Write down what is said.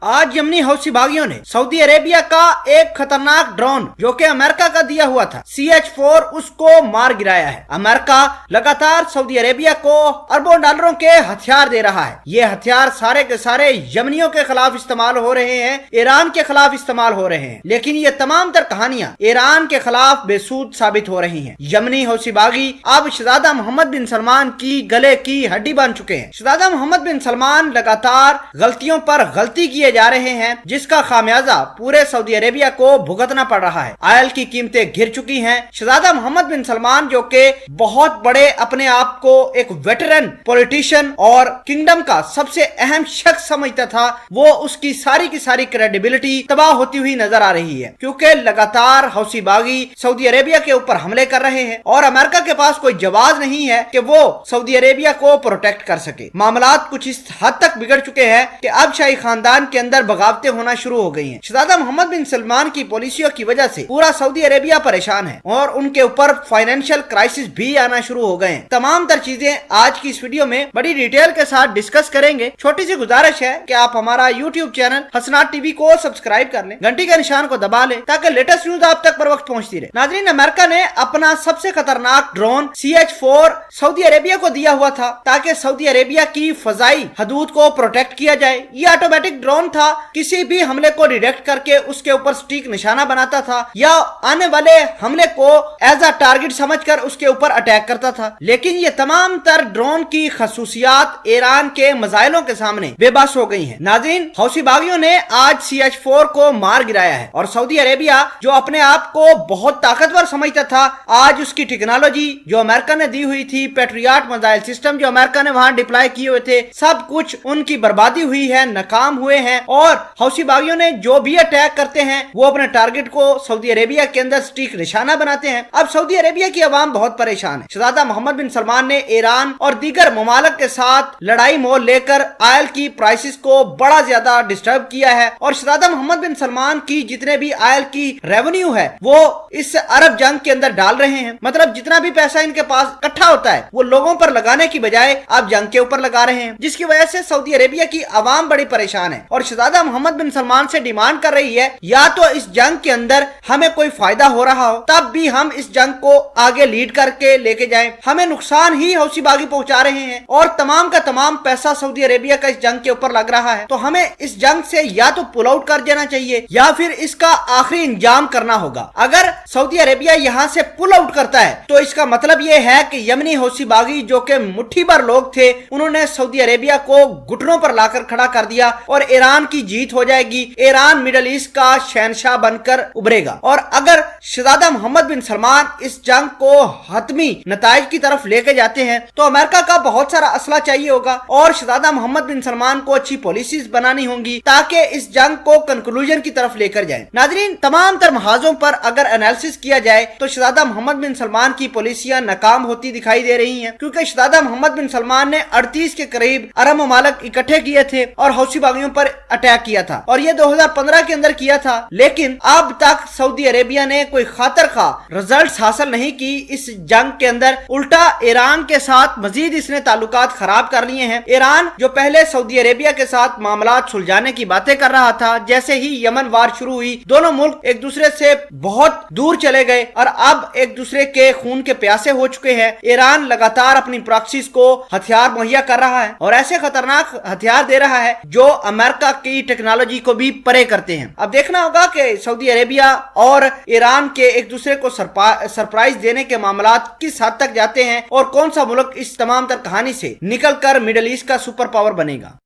आज यमनी हौसी बागियों ने सऊदी अरेबिया का एक खतरनाक ड्रोन जो कि अमेरिका का दिया हुआ था CH-4 उसको मार गिराया है। अमेरिका लगातार सऊदी अरेबिया को अरबों डॉलरों के हथियार दे रहा है। ये हथियार सारे के सारे यमनियों के खिलाफ इस्तेमाल हो रहे हैं, ईरान के खिलाफ इस्तेमाल हो रहे हैं, लेकिन ये तमाम तर कहानियां ईरान के खिलाफ बेसूद साबित हो रही हैं। यमनी हौसी बागी अब शहजादा मोहम्मद बिन सलमान की गले की हड्डी बन चुके हैं। शहजादा मोहम्मद बिन सलमान लगातार गलतियों पर गलती किए जा रहे हैं, जिसका खामियाजा पूरे सऊदी अरेबिया को भुगतना पड़ रहा है। ऑयल की कीमतें गिर चुकी हैं। शहजादा मोहम्मद बिन सलमान जो के बहुत बड़े अपने आप को एक वेटरन पॉलिटिशियन और किंगडम का सबसे अहम शख्स समझता था, वो उसकी सारी की सारी क्रेडिबिलिटी तबाह होती हुई नजर आ रही है, क्योंकि लगातार हौसी बागी सऊदी अरेबिया के ऊपर हमले कर रहे हैं और अमेरिका के पास कोई जवाब नहीं है कि वो सऊदी अरेबिया को प्रोटेक्ट कर सके। मामलात कुछ इस हद तक बिगड़ चुके हैं कि अब शाही खानदान के अंदर बगावतें होना शुरू हो गई हैं। शहजादा मोहम्मद बिन सलमान की पॉलिसियों की वजह से पूरा सऊदी अरेबिया परेशान है और उनके ऊपर फाइनेंशियल क्राइसिस भी आना शुरू हो गए हैं। तमाम तर चीजें आज की इस वीडियो में बड़ी डिटेल के साथ डिस्कस करेंगे। छोटी सी गुजारिश है कि आप हमारा यूट्यूब चैनल हसनात टीवी को सब्सक्राइब कर लें, घंटी के निशान को दबा लें ताकि लेटेस्ट न्यूज आप तक पर वक्त पहुंचती रहे। नाजरीन, अमेरिका ने अपना सबसे खतरनाक ड्रोन CH-4 सऊदी अरेबिया को दिया हुआ था ताकि सऊदी अरेबिया की फजाई हदूद को प्रोटेक्ट किया जाए। ये ऑटोमेटिक ड्रोन था, किसी भी हमले को डिटेक्ट करके उसके ऊपर सटीक निशाना बनाता था या आने वाले हमले को एज अ टारगेट समझकर उसके ऊपर अटैक करता था। लेकिन ये तमाम तर ड्रोन की खसूसियात ईरान के मजाइलों के सामने बेबस हो गई हैं। नाज़रीन, हौसी बागियों ने आज CH-4 को मार गिराया है और सऊदी अरेबिया जो अपने आप को बहुत ताकतवर समझता था, आज उसकी टेक्नोलॉजी जो अमेरिका ने दी हुई थी, पेट्रियट मिसाइल सिस्टम जो अमेरिका ने वहां डिप्लॉय किए हुए थे, सब कुछ उनकी बर्बादी हुई है, नाकाम हुए हैं। और हौसी बागियों ने जो भी अटैक करते हैं वो अपने टारगेट को सऊदी अरेबिया के अंदर सटीक निशाना बनाते हैं। अब सऊदी अरेबिया की आवाम बहुत परेशान है। शहजादा मोहम्मद बिन सलमान ने ईरान और दीगर ममालिक के साथ लड़ाई मोल लेकर ऑयल की प्राइसेस को बड़ा ज्यादा डिस्टर्ब किया है और शहजादा मोहम्मद बिन सलमान की जितने भी ऑयल की रेवेन्यू है वो इस अरब जंग के अंदर डाल रहे हैं। मतलब जितना भी पैसा इनके पास इकट्ठा होता है वो लोगों पर लगाने की बजाय अब जंग के ऊपर लगा रहे हैं, जिसकी वजह से सऊदी अरेबिया की आवाम बड़ी परेशान है और शहजादा मोहम्मद बिन सलमान से डिमांड कर रही है या तो इस जंग के अंदर हमें कोई फायदा हो रहा हो तब भी हम इस जंग को आगे लीड करके लेके जाएं, हमें नुकसान ही हौसी बागी पहुंचा रहे हैं और तमाम का तमाम पैसा सऊदी अरेबिया का इस जंग के ऊपर लग रहा है, तो हमें इस जंग से या तो पुल आउट कर देना चाहिए या फिर इसका आखिरी इंजाम करना होगा। अगर सऊदी अरेबिया यहाँ से पुल आउट करता है तो इसका मतलब ये है कि यमनी हौसी बागी जो कि मुट्ठी भर लोग थे, उन्होंने सऊदी अरेबिया को घुटनों पर लाकर खड़ा कर दिया और ईरान की जीत हो जाएगी। ईरान मिडल ईस्ट का शहनशाह बनकर उभरेगा और अगर शहजादा मोहम्मद बिन सलमान इस जंग को हतमी नताइज की तरफ लेके जाते हैं तो अमेरिका का बहुत सारा असला चाहिए होगा और शहजादा मोहम्मद बिन सलमान को अच्छी पॉलिसीज बनानी होंगी ताकि इस जंग को कंक्लूजन की तरफ लेकर जाए। नाजरीन, तमाम तर महाजों पर अगर एनालिसिस किया जाए तो शहजादा मोहम्मद बिन सलमान की पॉलिसियां नाकाम होती दिखाई दे रही हैं, क्योंकि शहजादा मोहम्मद बिन सलमान ने 38 के करीब अरब ममालिक इकट्ठे किए थे और हौसी बागियों पर अटैक किया था और ये 2015 के अंदर किया था। लेकिन अब तक सऊदी अरेबिया ने कोई खातर खा रिजल्ट्स हासिल नहीं की इस जंग के अंदर, उल्टा ईरान के साथ मजीद इसने ताल्लुकात खराब कर लिए हैं। ईरान जो पहले सऊदी अरेबिया के साथ मामलात सुलझाने की बातें कर रहा था, जैसे ही यमन वार शुरू हुई दोनों मुल्क एक दूसरे से बहुत दूर चले गए और अब एक दूसरे के खून के प्यासे हो चुके हैं। ईरान लगातार अपनी प्रॉक्सीज को हथियार मुहैया कर रहा है और ऐसे खतरनाक हथियार दे रहा है जो अमेरिका की टेक्नोलॉजी को भी परे करते हैं। अब देखना होगा कि सऊदी अरेबिया और ईरान के एक दूसरे को सरप्राइज देने के मामलात किस हद तक जाते हैं और कौन सा मुल्क इस तमाम तर कहानी से निकलकर मिडिल ईस्ट का सुपर पावर बनेगा।